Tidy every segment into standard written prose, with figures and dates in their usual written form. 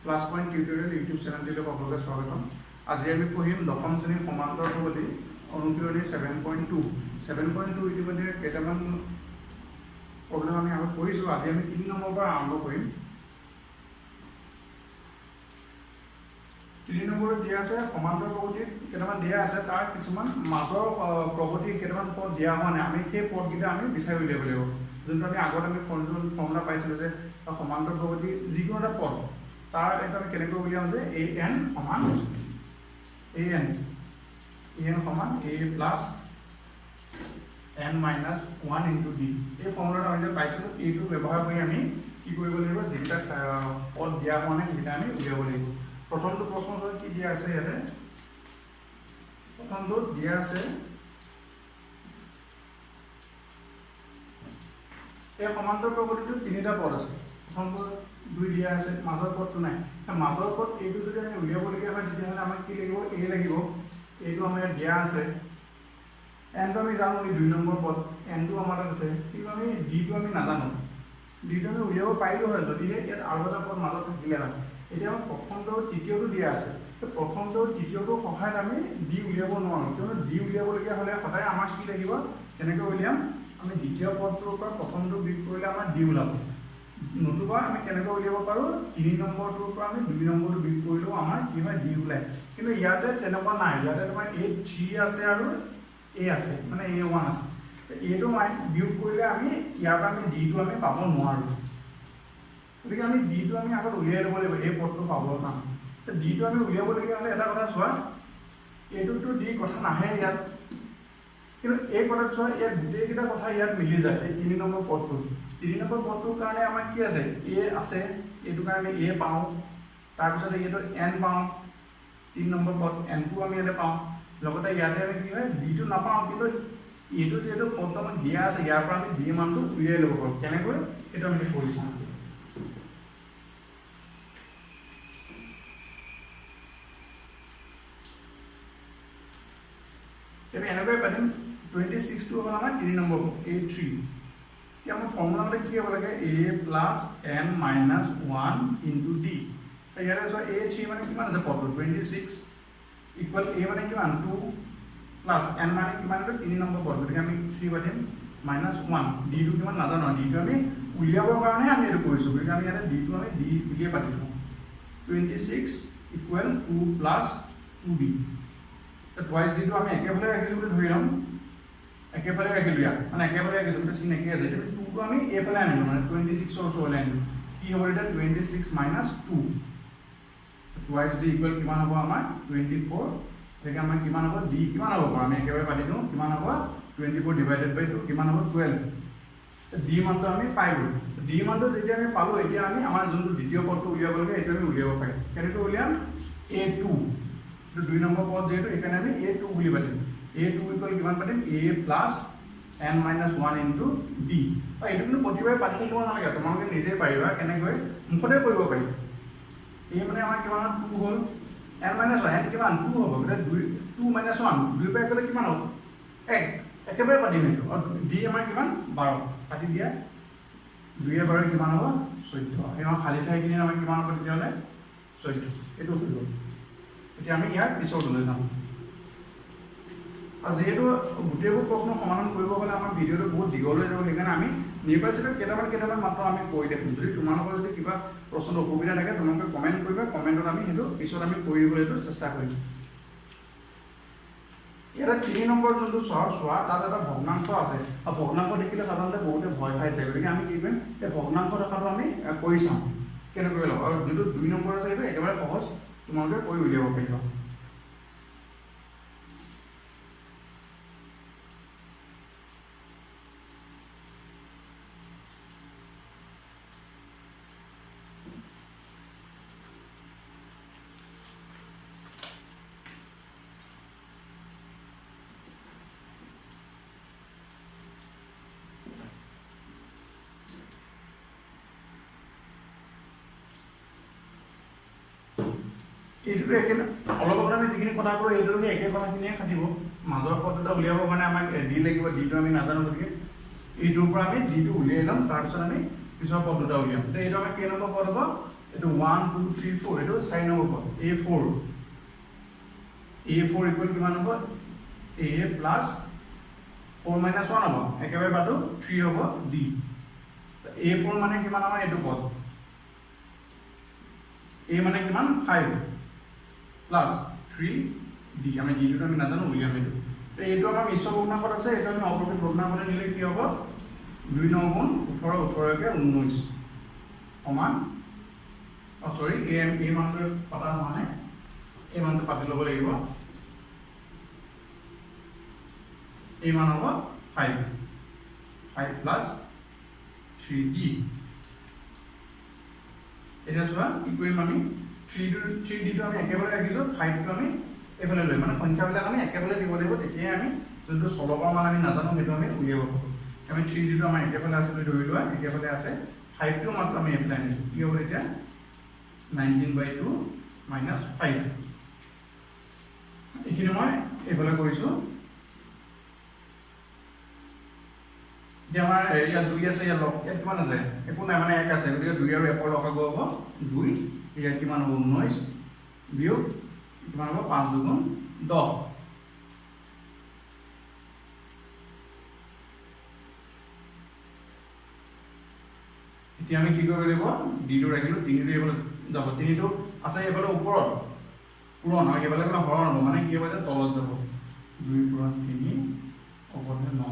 Plus point tutorial YouTube চেনেলটিলৈ সকলোকে স্বাগতম। আজি আমি পঢ়িম দশম শ্ৰেণীৰ সমান্তৰ প্ৰগতি অনুশীলনী 7.2 ইতিমধ্যে কেইটামান প্ৰব্লেম আমি আগত কৰিছোঁ। আজি আমি 3 নম্বৰৰ পৰা আৰম্ভ কৰিম। 3 নম্বৰত দিয়া আছে সমান্তৰ প্ৰগতি কেইটামান দিয়া আছে, তাৰ কিছুমান মাজৰ প্ৰগতি কেইটামান পদ দিয়া হোৱা নাই। আমি সেই পদকেইটা আমি বিচাৰি উলিয়াব লাগিব। যোনটো আমি আগত আমি ফৰ্মুলা পাইছিলোঁ যে সমান্তৰ প্ৰগতি যিকোনো এটা পদ তাৰ এটা আমি কেনেকৈ উলিয়াম যে an সমান an সমান a plus n minus 1 into d। এই ফৰ্মুলাটো আমি পাইছিলোঁ। এইটো ব্যৱহাৰ কৰি আমি কি কৰিব লাগিব, যেটা পদ দিয়া হোৱা নাই সেইটা আমি উলিয়াব লাগিব। প্ৰথমটো প্ৰশ্নটো কি দিয়া আছে ইয়াতে, প্ৰথমটো দিয়া আছে এই সমান্তৰ প্ৰগতিটো তিনিটা পদ আছে। প্ৰথমটো 2 দিয়া আছে, মাজৰ পদটো নাই। মাজৰ পদ এইটো যদি আমি উলিয়াবলগীয়া হয় তেতিয়াহ'লে আমাক কি লাগিব, a লাগিব। এইটো আমাৰ দিয়া আছে। n টো আমি জানো 2 নম্বৰ পদ, n টো আমাৰ তাত আছে, কিন্তু আমি d টো আমি নাজানো। d টো আমি উলিয়াব পাৰিলো হয় যদিহে ইয়াত আৰু এটা পদ মাজত থাকিলে হয়। এতিয়া আমাৰ প্ৰথমটো তৃতীয়টো দিয়া আছে, প্ৰথমটো তৃতীয়টো সহায়ত আমি d উলিয়াব নোৱাৰোঁ, কিয়নো d উলিয়াবলগীয়া হ'লে সদায় আমাক কি লাগিব, কেনেকৈ উলিয়াম, আমি দ্বিতীয় পদটোৰ পৰা প্ৰথমটো বিয়োগ কৰিলে আমাৰ d ওলাব। নতুবা আমি কেনেকৈ উলিয়াব পাৰোঁ, 3 নম্বৰটোৰ পৰা আমি 2 নম্বৰটো বিয়োগ কৰিলেও আমাৰ কি হয়, d ওলায়। কিন্তু ইয়াতে তেনেকুৱা নাই। ইয়াতে তোমাৰ a3 আছে আৰু a আছে, মানে a1 আছে। এইটো বিয়োগ কৰিলে আমি ইয়াৰ পৰা আমি d টো আমি পাব নোৱাৰোঁ। গতিকে আমি d টো আমি আগত উলিয়াই ল'ব লাগিব এই পদটো পাবৰ কাৰণে। d টো আমি উলিয়াবলগীয়া হ'লে এটা কথা চোৱা, এইটোতো d কথা নাহে ইয়াত, কিন্তু এই কথাত চোৱা ইয়াত গোটেইকেইটা কথা ইয়াত মিলি যায়। এই 3 নম্বৰ পদটো, 3 নম্বৰ পদটোৰ কাৰণে আমাৰ কি আছে, a আছে, এইটো কাৰণে a পাওঁ, তাৰপিছতে এইটো n পাওঁ, 3 নম্বৰ পদ n টো আমি ইয়াতে পাওঁ, লগতে ইয়াতে আমি কি হয় d টো নাপাওঁ, কিন্তু এইটো যিহেতু পদটো আমাক দিয়া আছে ইয়াৰ পৰা আমি d মানটো উলিয়াই ল'ব পাৰোঁ। কেনেকৈ এইটো আমি কৰি চাম। আমি এনেকৈ পাতিম, 26 টো হ'ল আমাৰ 3 নম্বৰ a3। এতিয়া আমাৰ ফৰ্মুলা মতে কি হ'ব লাগে, a plus n minus 1 into d। ইয়াতে চোৱা a3 মানে কিমান আছে পদটো 26 ইকুৱেল a মানে কিমান 2 প্লাস n মানে কিমান আছে 3 নম্বৰ পদ, গতিকে আমি 3 পাতিম মাইনাস 1। d টো কিমান নাজানো, d টো আমি উলিয়াবৰ কাৰণে আমি এইটো কৰিছোঁ, গতিকে আমি ইয়াতে d টো আমি d বুলিয়ে পাতিছোঁ। 26 equal 2 plus 2d। Twice d টো আমি একেফালে ৰাখিছোঁ বুলি ধৰি ল'ম, একেফালে ৰাখিলোঁ ইয়াক, মানে একেফালে ৰাখিছোঁ কিন্তু চিন একে আছে। এতিয়া 2 টো আমি এইফালে আনিলোঁ, মানে 26 ৰ ওচৰলৈ আনিলোঁ। কি হ'ব এতিয়া 26 মাইনাস 2। টুৱাইচ d ইকুৱেল কিমান হ'ব আমাৰ 24। গতিকে আমাৰ কিমান হ'ব, d কিমান হ'ব বাৰু, আমি একেবাৰে পাতি দিওঁ, কিমান হ'ব 24 ডিভাইডেড বাই 2 কিমান হ'ব 12। d মানটো আমি পাই গ'লো। d মানটো যেতিয়া আমি পালোঁ, এতিয়া আমি আমাৰ যোনটো দ্বিতীয় পদটো উলিয়াব লাগে এইটো আমি উলিয়াব পাৰিম। কেনেকৈ উলিয়াম, a2, 2 নম্বৰ পদ যিহেতু সেইকাৰণে আমি a2 বুলি পাতিম। a2 ইকুৱেল কিমান পাতিম, a plus n minus 1 into d। এইটো কিন্তু প্ৰতিবাৰে পাতি থাকিব নালাগে, তোমালোকে নিজে পাৰিবা, কেনেকৈ মুখতে কৰিব পাৰি। a মানে আমাৰ কিমান 2 হ'ল, n মাইনাস 1 n কিমান 2 হ'ব, গতিকে 2 মাইনাস 1 2 পৰা গ'লে কিমান হ'ব 1, একেবাৰে পাতিম এইটো। আৰু d আমাৰ কিমান 12, কাটি দিয়া 2 এ 12 কিমান হ'ব 14। এই আমাৰ খালী ঠাইখিনি আমাৰ কিমান হ'ব তেতিয়াহ'লে 14। এইটো হৈ গ'ল। এতিয়া আমি ইয়াৰ পিছলৈ যাম। আৰু যিহেতু গোটেইবোৰ প্ৰশ্ন সমাধান কৰিব হ'লে আমাৰ ভিডিঅ'টো বহুত দীঘলৈ যাব, সেইকাৰণে আমি নিৰ্বাচিত কেইটামান মাত্ৰ আমি কৰি দেখিম। যদি তোমালোকৰ যদি কিবা প্ৰশ্নত অসুবিধা থাকে তোমালোকে কমেণ্ট কৰিবা, কমেণ্টত আমি সেইটো পিছত আমি কৰিবলৈ চেষ্টা কৰিম। ইয়াতে 3 নম্বৰ যোনটো চোৱা তাত এটা ভগ্নাংশ আছে, আৰু ভগ্নাংশ দেখিলে সাধাৰণতে বহুতে ভয় খাই যায়। গতিকে আমি কি কৰিম, এই ভগ্নাংশ দেখাটো আমি কৰি চাম কেনেকৈ ল'ব। আৰু যোনটো 2 নম্বৰ আছে সেইটো একেবাৰে সহজ, তোমালোকে কৰি উলিয়াব পাৰিবা। এইটোতো একে, অলপ আগত আমি যিখিনি কথা কৰো এইটো সেই একে কথাখিনিয়ে খাটিব। মাজৰ পদ এটা উলিয়াবৰ কাৰণে আমাক d লাগিব, d টো আমি নাজানো, গতিকে এইটোৰ পৰা আমি d টো উলিয়াই ল'ম, তাৰপিছত আমি পিছৰ পদ দুটা উলিয়াম। এইটো আমাৰ কেই নম্বৰ পদ হ'ব, এইটো 1 2 3 4 এইটো 4 নম্বৰ পদ a4 ইকুৱেল কিমান হ'ব a প্লাস 4 minus 1 হ'ব একেবাৰে বাটো 3 হ'ব d a4 মানে কিমান আমাৰ এইটো পদ a মানে কিমান 5 প্লাস 3 d আমি d টো আমি নাজানো উলিয়াম এইটো তো এইটো আমাৰ মিশ্ৰ ভগ্নাংশত আছে এটা আমি অপরোক্ষ ভগ্নাংশত নিলে কি হ'ব 2 9 গুণ 18 18 কে 19 সমান সরি এই মানটো পাতা মানে এই মানটো পাতি লব লাগিব এই মান হ'ব 5 প্লাস 3d এটা সোয়া কি কৰিম আমি 3d টো আমি একেবাৰে ৰাখিছো 5 টো আমি এফালে লৈ মানে সংখ্যাবিলাক আমি একেবাৰে দিব লাগিব তেতিয়া আমি যোনটো চলকৰ মান আমি নাজানো সেইটো আমি উলিয়াব পাৰো আমি 3d টো আমাৰ একেবাৰে আছে বুলি ধৰি লোৱা একেবাৰে আছে 5 টো মাত্ৰ আমি এপ্লাই কৰিছো কি হ'ব এতিয়া 19/2 minus 5 এখিনি মই এফালে কৰিছো যে আমাৰ এৰিয়া 2 আছে ইয়াত লগ ইয়াত কিমান আছে একো নাই মানে 1 আছে গতিকে 2 আৰু 1 ৰ লগাব হ'ব 2 ইয়াত কিমান হ'ব 19 বিয়োগ কিমান হ'ব 5 দুগুণ 10 এতিয়া আমি কি কৰিব লাগিব d টো ৰাখিলো 3 টো এফালে যাব 3 টো আছে এফালে ওপৰত পূৰণ হয় এফালে কোনো হৰণ হ'ব মানে কি হ'ব যে তলত যাব 2 পূৰণ 3 ওপৰতে 9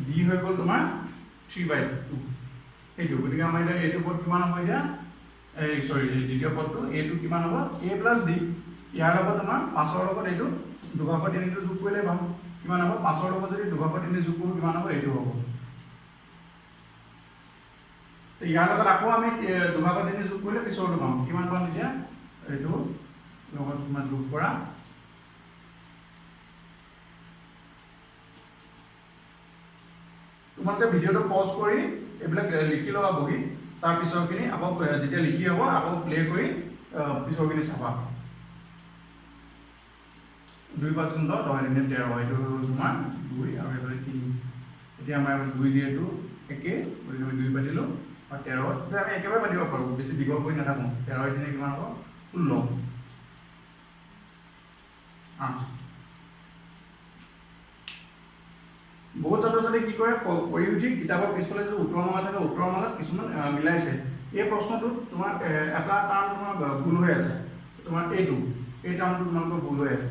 d হৈ গ'ল তোমাৰ 3/2 এইটো গতিকে আমাৰ এটা এইটো পদ কিমান হ'ব এতিয়া এই সৰি দ্বিতীয় পদটো a টো কিমান হ'ব a + d ইয়াৰ লগত তোমাৰ 5 ৰ লগত এইটো 2/3 টো যোগ কৰিলে পাম কিমান হ'ব 5 ৰ লগত যদি 2/3 যোগ কৰো কিমান হ'ব এইটো হ'ব তো ইয়াৰ লগত আকৌ আমি 2/3 যোগ কৰিলে পিছৰটো পাম কিমান পাম এতিয়া এইটো লগত তোমাৰ যোগ কৰা তোমালোকে ভিডিওটো পজ কৰি এইবিলাক লিখি লবা বহি তাৰ পিছৰখিনি আকৌ যেতিয়া লিখি হ'ব আকৌ প্লে কৰি পিছৰখিনি চাবা 2 5 গুণ 10 10 13 এইটো তোমাৰ 2 আৰু এবাৰে 3 এতিয়া আমাৰ 2 দিয়েটো একে গতিকে আমি 2 পাতিলো আৰু 13 তে আমি একেবাৰে পাতিব পাৰো বেছি দীঘল কৰি নাথাকো 13 দিনে কিমান হ'ব 16 বহুত ছাত্ৰ-ছাত্ৰী কি কৰে পঢ়ি উঠি কিতাপৰ পিছফালে যে উত্তৰমালা থাকে উত্তৰমালাত কিছুমান মিলাইছে এই প্ৰশ্নটো তোমাৰ এটা টাৰ্ম তোমাৰ ভুল হৈ আছে তোমাৰ এই টাৰ্মটো তোমালোকৰ ভুল হৈ আছে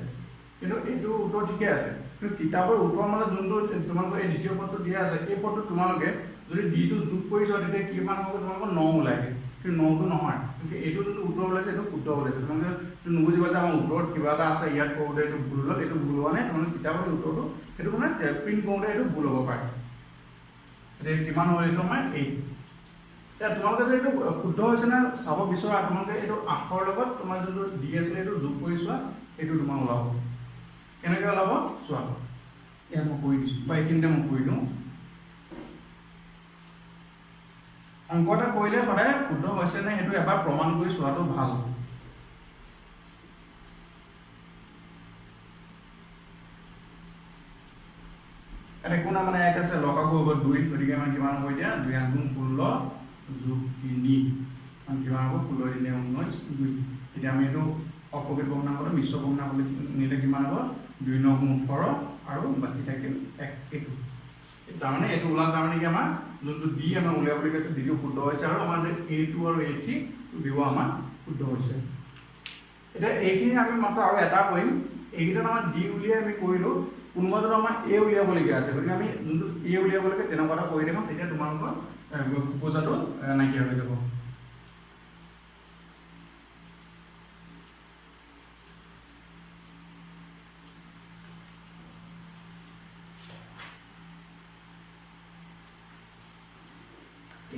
কিন্তু এইটো উত্তৰ ঠিকে আছে কিন্তু কিতাপৰ উত্তৰমালা যোনটো তোমালোকৰ এই দ্বিতীয় পদটো দিয়া আছে এই পদটো তোমালোকে যদি d টো যোগ কৰিছ তেতিয়া কিমান হ'ব তোমালোকৰ 9 ওলায় কিন্তু 9 টো নহয় কিন্তু এইটো যোনটো উত্তৰ ওলাইছে এইটো শুদ্ধ ওলাইছে তোমালোকে নুবুজিবা যে আমাৰ উত্তৰত কিবা এটা আছে ইয়াত কৰোঁতে এইটো ভুল হ'ল এইটো ভুল হোৱা নাই তোমালোকে কিতাপৰ উত্তৰটো সেইটো মানে প্ৰিন্ট কৰোঁতে এইটো ভুল হ'ব পাৰে এতিয়া কিমান হ'ল এইটো আমাৰ 8 এতিয়া তোমালোকে যদি এইটো শুদ্ধ হৈছে না চাব বিচৰা তোমালোকে এইটো আখৰৰ লগত তোমাৰ যোনটো d আছে এইটো যোগ কৰি চোৱা এইটো তোমাৰ ওলাব কেনেকৈ ওলাব চোৱা ইয়াত মই কৈ দিছোঁ বা এইখিনিতে মই কৈ দিওঁ অংক এটা কৰিলে সদায় শুদ্ধ হৈছে নে সেইটো এবাৰ প্ৰমাণ কৰি চোৱাটো ভাল এটা কোনা মানে 1 আছে লসাগু হ'ব 2 গতিকে মানে কিমান হ'ব এতিয়া 2 * 16 যোগ 3 মানে কিমান হ'ব 16 দিনে 19 2 এতিয়া আমি এইটো অপকৃত ভগ্নাংশত মিশ্ৰ ভগ্নাংশ নিলে কিমান হ'ব 2 * 9 = 18 আৰু বাকি থাকিল 1 এইটো তাৰমানে এইটো ওলাল তাৰমানে কি আমাৰ যোনটো d আমাৰ উলিয়াবলৈ কৈছে d টো শুদ্ধ হৈছে আৰু আমাৰ a2 আৰু a3 দিব আমাৰ শুদ্ধ হৈছে এটা এইখিনি আমি মাত্ৰ আৰু এটা কৰিম এইকেইটা আমাৰ d উলিয়াই আমি কৰিলো কোনোবাটো আমাৰ a উলিয়াবলগীয়া আছে গতিকে আমি যোনটো a উলিয়াবলগীয়া তেনেকুৱা এটা কৰি দিম তেতিয়া তোমালোকৰ বুজাটো নাইকিয়া হৈ যাব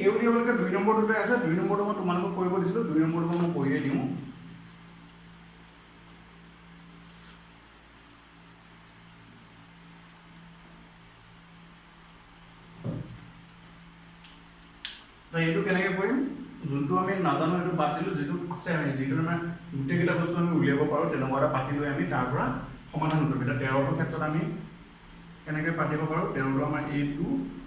এই উলিয়াবলগীয়া 2 নম্বৰটোতে আছে 2 নম্বৰটো মই তোমালোকক কৰিব দিছিলো 2 নম্বৰটো মই কৰিয়ে দিওঁ তো এইটো কেনেকৈ কৰিম যোনটো আমি নাজানো এইটো বাদ দিলো যেটো আছে আমি যেটো মানে গুটেকেইটা বস্তু আমি উলিয়াব পাৰো তেনেকুৱা এটা পাতি লৈ আমি তাৰ পৰা সমাধান কৰিম এটা 13ৰ ক্ষেত্ৰত আমি কেনেকৈ পাতিব পাৰো 13টো আমাৰ a2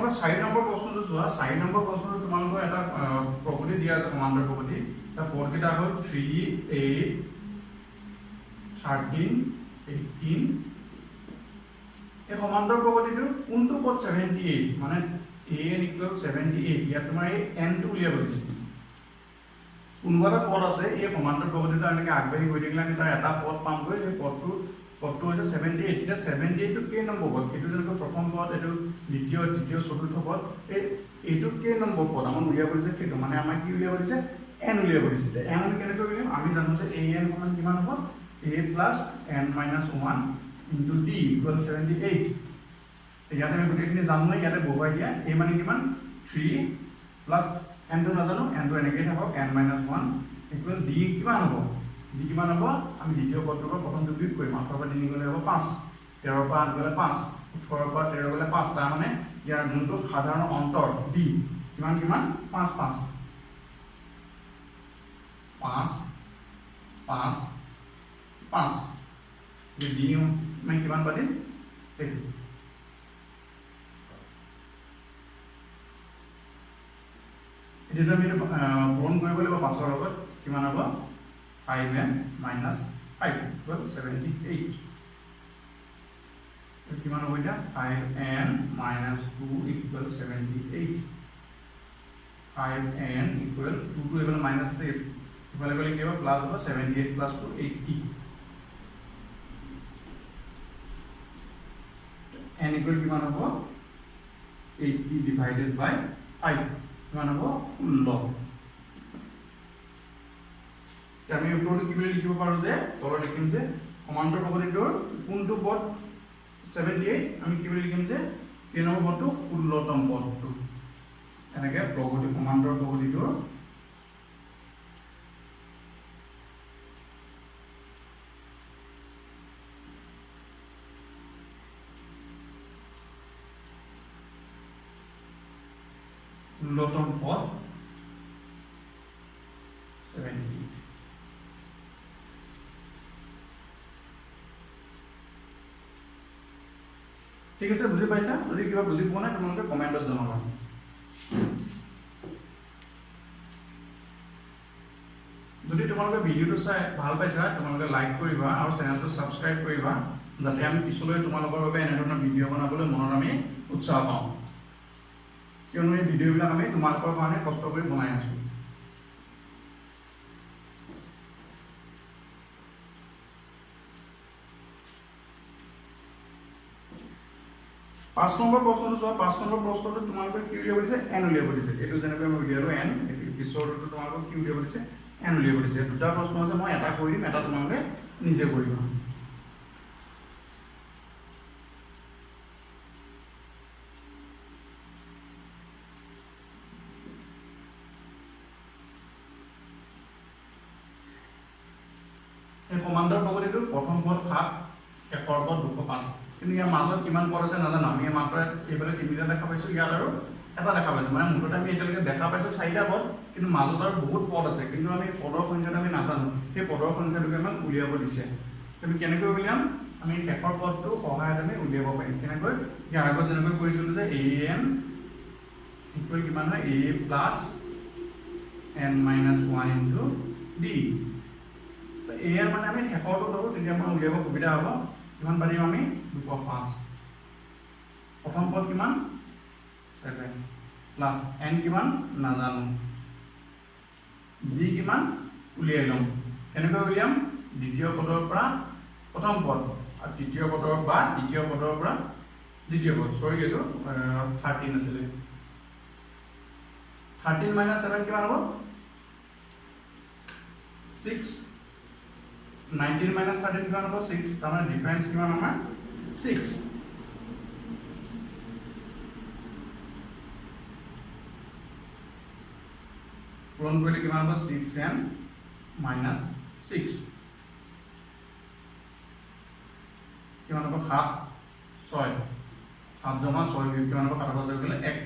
তোমালোকৰ 4 নম্বৰ প্ৰশ্নটো চোৱা 4 নম্বৰ প্ৰশ্নটো তোমালোকৰ এটা প্ৰপাৰ্টি দিয়া আছে সমান্তৰাল প্ৰপাৰ্টি তাৰ পদকেইটা হ'ল 3 8 13 18 এই সমান্তৰাল প্ৰপাৰ্টিটো কোনটো পদ 78 মানে an = 78 ইয়াত তোমাৰ এই n টো উলিয়াব দিছে কোনবা এটা পদ আছে এই সমান্তৰাল প্ৰপাৰ্টিটো এনেকৈ আগবাঢ়ি গৈ থাকিলে আমি তাৰ এটা পদ পামগৈ এই পদটো হৈছে 78 এটা 78 টো কেই নম্বৰ পদ এটো যেনেকৈ প্ৰথম পদ এটো দ্বিতীয় তৃতীয় চতুৰ্থ পদ এইটো কেই নম্বৰ পদ আমাৰ উলিয়াব দিছে সেইটো মানে আমাৰ কি উলিয়াব দিছে n উলিয়াব দিছে n আমি কেনেকৈ উলিয়াম আমি জানো যে an সমান কিমান হ'ব a + n - 1 * d = 78 ইয়াতে আমি গোটেইখিনি জানো ইয়াতে বহুৱাই দিয়া a মানে কিমান 3 + n টো নাজানো n টো এনেকৈ থাকক n - 1 = d কিমান হ'ব d কিমান হ'ব আমি দ্বিতীয় পদটোৰ পৰা প্ৰথমটো বিয়োগ কৰিম 8 পৰা 3 গ'লে হ'ব 5 13 পৰা 8 গ'লে 5 18 পৰা 13 গ'লে 5 তাৰ মানে ইয়াৰ যোনটো সাধাৰণ অন্তৰ d কিমান 5 5 5 5 5 এই d মানে কিমান পাতিম সেইটো এতিয়া আমি পূৰণ কৰিব লাগিব 5 ৰ লগত কিমান হ'ব 5n - 5 = 78 কিমান হ'ব এটা 5n - 2 = 78 5n = 2 টো এবাৰ মাইনাস আছে ইফালে গ'লে কি হ'ব প্লাস হ'ব 78 + 2 80 n = কিমান হ'ব 80 divided by 5 কিমান হ'ব 16 আমি উত্তৰটো কি বুলি লিখিব পাৰো যে তলত লিখিম যে সমান্তৰাল প্ৰপাৰ্টিটোৰ কোনটো পদ 78 আমি কি বুলি লিখিম যে কেই নম্বৰ পদটো 16তম পদটো এনেকৈ প্ৰপাৰ্টি সমান্তৰাল প্ৰপাৰ্টিটোৰ ষোল্লতম পদ 78 ঠিক আছে বুজি পাইছা যদি কিবা বুজি পোৱা নাই তোমালোকে কমেন্টত জনাবা যদি তোমালোকে ভিডিওটো চাই ভাল পাইছা তোমালোকে লাইক কৰিবা আৰু চেনেলটো সাবস্ক্ৰাইব কৰিবা যাতে আমি পিছলৈ তোমালোকৰ বাবে এনে ধৰণৰ ভিডিও বনাবলৈ মনত আমি উৎসাহ পাওঁ কিয়নো এই ভিডিওবিলাক আমি তোমালোকৰ কাৰণে কষ্ট কৰি বনাই আছো पाँच नम्बर प्रश्न चुआ पाँच नम्बर प्रश्न तुम्हारे कि उलियाब दिसे n उलियाब दिसे एटु जेनेকৈ আমি উলিয়ালো n এটু পিছৰটো তোমালোকক কি উলিয়াব দিছে n উলিয়াব দিছে দুটা প্ৰশ্ন আছে মই এটা কৰি দিম এটা তোমালোকে নিজে কৰিবা এই সমান্তৰাল প্ৰপাৰ্টিটো প্ৰথম পদ 7 শেষৰ পদ 205 কিন্তু ইয়াৰ মাজত কিমান পদ আছে নাজানো আমি মাত্ৰ এইফালে তিনিটা দেখা পাইছো ইয়াত আৰু এটা দেখা পাইছো মানে মুঠতে আমি এতিয়ালৈকে দেখা পাইছো 4টা পদ কিন্তু মাজত আৰু বহুত পদ আছে কিন্তু আমি পদৰ সংখ্যাটো আমি নাজানো সেই পদৰ সংখ্যাটোকে আমাক উলিয়াব দিছে আমি কেনেকৈ উলিয়াম আমি শেষৰ পদটো সহায়ত আমি উলিয়াব পাৰিম কেনেকৈ ইয়াৰ আগত যেনেকৈ কৰিছিলো যে an ইকুৱেল কিমান হয় a plus n - 1 into d তো an মানে আমি শেষৰটো ধৰো তেতিয়া আমাৰ উলিয়াব সুবিধা হ'ব কিমান পাৰিম আমি 205 প্ৰথম পদ কিমান 7 প্লাস n কিমান নাজানো d কিমান উলিয়াই লম কেনেকৈ উলিয়াম দ্বিতীয় পদৰ পৰা প্ৰথম পদ আৰু তৃতীয় পদৰ বা দ্বিতীয় পদৰ পৰা দ্বিতীয় পদ সৰি এটো 13 আছিল 13 - 7 কিমান হ'ব 6 19 - 13 কিমান হ'ব 6 তাৰ মানে ডিফাৰেন্স কিমান আমাৰ 6 পূৰণ কৰিলে কিমান হ'ব 6n - 6 কিমান হ'ব 7 6 7 জমা 6 বিয়োগ কিমান হ'ব 7 6 গ'লে 1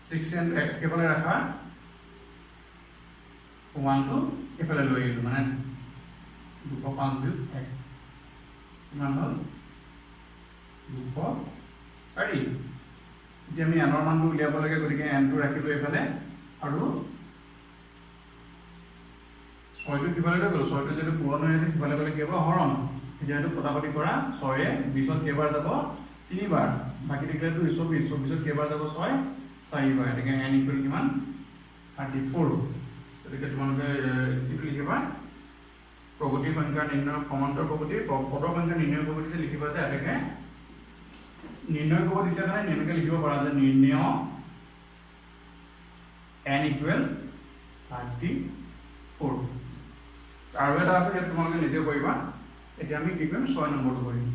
6n একেবাৰে ৰাখা 1 টো এফালে লৈ আহিলো মানে 205 বিয়োগ 1 কিমান হ'ল 204 এতিয়া আমি n ৰ মানটো উলিয়াব লাগে গতিকে n টো ৰাখিলো এফালে আৰু 6 টো কিফালে লৈ গ'ল 6 টো যেটো পূৰণ হৈ আছে কিফালে গ'লে কি হ'ব হৰণ এতিয়া এটো কটাকটি কৰা 6 এ 20 ত কেইবাৰ যাব 3 বাৰ বাকি থাকিলে তো 24 ত কেইবাৰ যাব 6 4 বাৰ এটাকে n ইকুৱেল কিমান 34 গতিকে তোমালোকে কি লিখিবা প্ৰগতি সংখ্যা নিৰ্ণয় সমান্তৰ প্ৰগতি পদৰ সংখ্যা নিৰ্ণয় কৰিব দিছে লিখিবা যে এটাকে নিৰ্ণয় কৰিব দিছে কাৰণে এনেকৈ লিখিব পাৰা যে নিৰ্ণয় n ইকুৱেল 34 আৰু এটা আছে যে তোমালোকে নিজে কৰিবা এতিয়া আমি কি কৰিম 6 নম্বৰটো কৰিম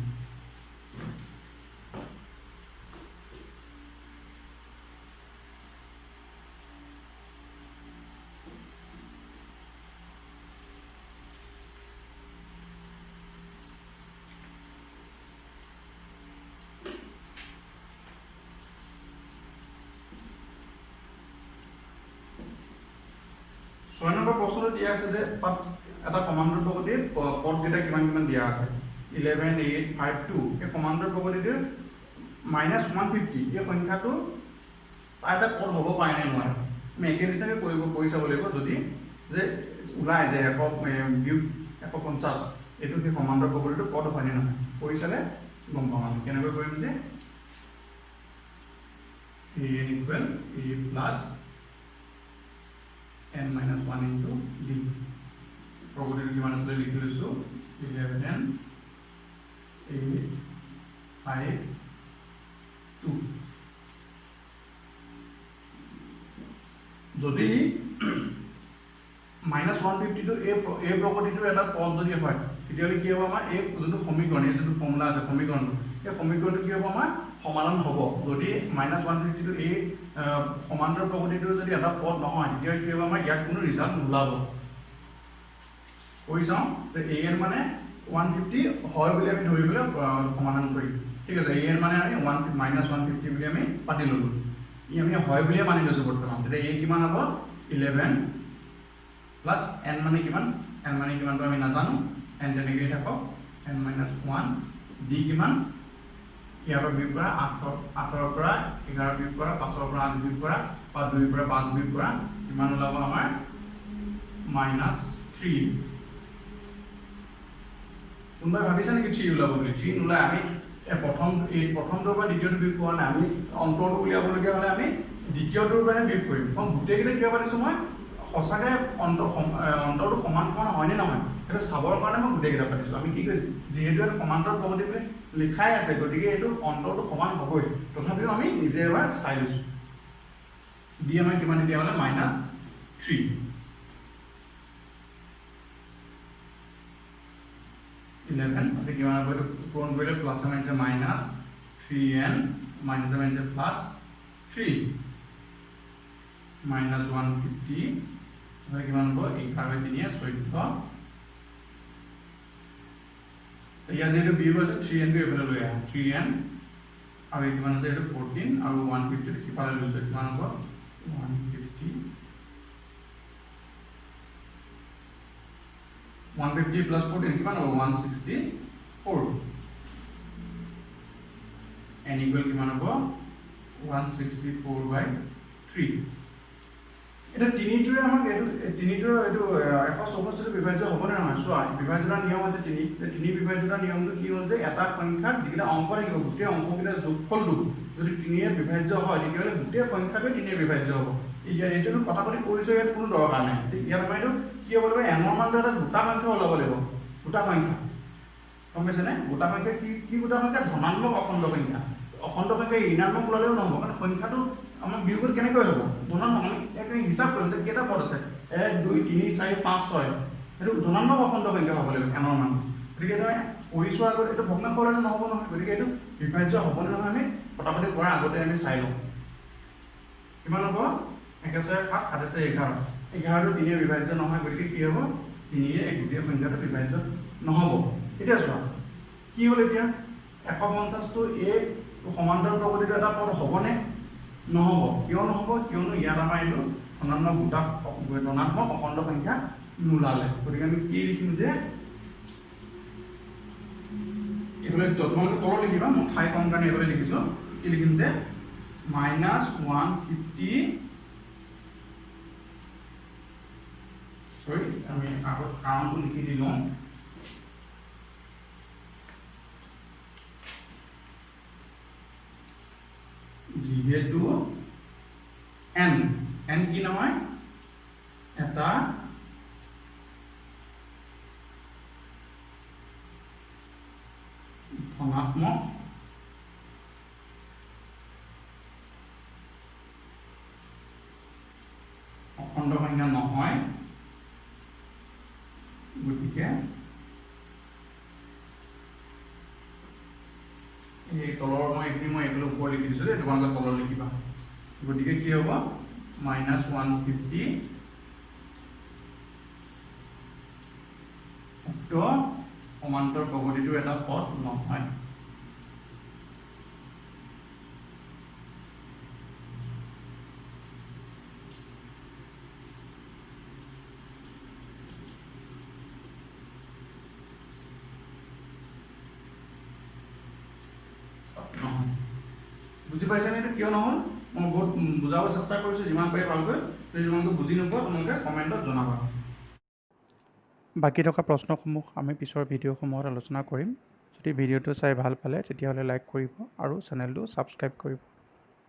ছয় নম্বৰ প্ৰশ্নটো দিয়া আছে যে তাত এটা সমান্তৰ প্ৰগতিৰ পদ যেটা কিমান দিয়া আছে 11 8 5 2 এই সমান্তৰ প্ৰগতিৰ -150 এই সংখ্যাটো তাৰ এটা পদ হ'ব পাৰে নে নোৱাৰে আমি একেনিষ্টাকে কৰি চাব লাগিব যদি যে ওলাই যে 150 এটো কি সমান্তৰ প্ৰগতিৰ পদ হয় নে নহয় কৰি চালে গম পাম আমি কেনেকৈ কৰিম যে a equal a plus n minus 1 into d probability কিমান আছে লিখি লৈছো 11 8 5 2 যদি -150 টো এই প্ৰপাৰ্টিটোৰ এটা পদ যদি হয় তেতিয়ালে কি হ'ব আমাৰ এই যোনটো সমীকৰণ এই যোনটো ফৰ্মুলা আছে সমীকৰণটো এই সমীকৰণটো কি হ'ব আমাৰ সমাধান হ'ব যদি -150 টো এই সমান্তৰ প্ৰপাৰ্টিটোৰ যদি এটা পদ নহয় তেতিয়া কি হ'ব আমাৰ ইয়াত কোনো ৰিজাল্ট নোলাব কৈ চাওঁ যে an মানে 150 হয় বুলি আমি ধৰিবলৈ সমাধান কৰিম ঠিক আছে an মানে আমি -150 বুলি আমি পাতি ললো ই আমি হয় বুলি মানি লৈছো বৰ্তমান তেতিয়া a কিমান হ'ব 11 প্লাস n মানে কিমান তো আমি নাজানো n তেনেকৈ থাকক n - 1 d কিমান ইয়াৰ বিয়োগ কৰা 8 ৰ পৰা 11 বিয়োগ কৰা 5 ৰ পৰা 8 বিয়োগ কৰা বা 2 ৰ পৰা 5 বিয়োগ কৰা কিমান ওলাব আমাৰ -3 কোনবাই ভাবিছে নেকি 3 ওলাব বুলি 3 নোলায় আমি প্ৰথমটোৰ পৰা দ্বিতীয়টো বিয়োগ কৰা নাই আমি অন্তৰটো উলিয়াবলগীয়া হ'লে আমি দ্বিতীয়টোৰ পৰাহে বিয়োগ কৰিম কাৰণ গোটেইকেইটা কিয় পাতিছো মই সঁচাকৈ অন্তৰটো সমান হয়নে নহয় সেইটো চাবৰ কাৰণে মই গোটেইকেইটা পাতিছো আমি কি কৈছো যিহেতু এটা সমান্তৰ প্ৰগতি বুলি লিখাই আছে গতিকে এইটো অন্তৰটো সমান হ'বই তথাপিও আমি নিজে এবাৰ চাই লৈছো ডি আমাৰ কিমান দিয়া হ'লে -3 11 মানে কিমান হ'ব পূৰণ কৰিলে প্লাস মানে -3n মাইনাস মানে প্লাস 3 -150 মানে কিমান হ'ব 11 3 14 ইয়াত যেটো বিয়োগ আছে 3n টো এফালে লৈ আহা 3n আৰু কিমান আছে এটো 14 আৰু 150 কিফালে লৈছে কিমান হ'ব 150 plus 14 কিমান হ'ব 164 n equal কিমান হ'ব 164/3 এটা তিনিটোৰে আমাক তিনিটোৰ এটো 164 বিভাজ্য হ'ব নে নহয় চোৱা বিভাজনৰ নিয়ম আছে তিনি বিভাজনৰ নিয়মটো কি হ'ল যে এটা সংখ্যা যিটা অংক থাকিব গোটেই অংককেইটা যোগফলটো যদি 3 এ বিভাজ্য হয় তেতিয়াহ'লে গোটেই সংখ্যাটো 3 এ বিভাজ্য হ'ব ইয়াত এইটো কথাপাতি কৰিছো ইয়াত কোনো দৰকাৰ নাই ইয়াত আমাৰ এইটো কি হ'ব লাগিব n ৰ মানটো এটা গোটা সংখ্যা ওলাব লাগিব গোটা সংখ্যা গম পাইছেনে গোটা সংখ্যা কি গোটা সংখ্যা ধনাত্মক অখণ্ড সংখ্যা ঋণাত্মক ওলালেও নহ'ব কাৰণ সংখ্যাটো আমাৰ বিয়োগত কেনেকৈ হ'ব ধনাত্মক আমি এক হিচাপ কৰিম যে কেইটা পদ আছে 1 2 3 4 5 6 এইটো ধনাত্মক অখণ্ড সংখ্যা হ'ব লাগিব n ৰ মান গতিকে এটা পৰিচয় আগত এইটো ভগ্নাংশ হ'লে নহ'ব নহয় গতিকে এইটো বিভাজ্য হ'ব নে নহয় আমি কথাপাতি কৰাৰ আগতে আমি চাই লওঁ কিমান হ'ব 1 6 7 7 11 11টো 3 এ বিভাজ্য নহয় গতিকে কি হ'ব 3 এ এক গোটেই সংখ্যাটো বিভাজ্য নহ'ব এতিয়া চোৱা কি হ'ল এতিয়া 150 টো এ সমান্তৰ প্ৰগতিটো এটা পদ হ'বনে নহ'ব কিয় নহ'ব কিয়নো ইয়াত আমাৰ এইটো ধনাত্মক অখণ্ড সংখ্যা নোলালে গতিকে আমি কি লিখিম যে এইফালে তোমালোকে তলত লিখিবা, মই ঠাই কম কাৰণে এইফালে লিখিছোঁ। কি লিখিম যে -150, সৰি আমি আগত কাৰণটো লিখি দি লওঁ। যিহেতু n কি নহয়, এটা ধনাত্মক অখণ্ড সংখ্যা নহয়, গতিকে এই তলৰ মই এইফালে ওপৰ লিখি দিছোঁ, এইটো তোমালোকে তলত লিখিবা। গতিকে কি হ'ব, -150 উক্ত সমান্তৰ প্ৰগতিটো এটা পথ নহয়। বুজি পাইছানে এইটো কিয় নহ'ল? মই বহুত বুজাব চেষ্টা কৰিছোঁ যিমান পাৰি ভালকৈ। যদি তোমালোকে বুজি নোপোৱা তোমালোকে কমেণ্টত জনাবা। বাকী থকা প্ৰশ্নসমূহ আমি পিছৰ ভিডিঅ'সমূহত আলোচনা কৰিম। যদি ভিডিঅ'টো চাই ভাল পালে তেতিয়াহ'লে লাইক কৰিব আৰু চেনেলটো ছাবস্ক্ৰাইব কৰিব।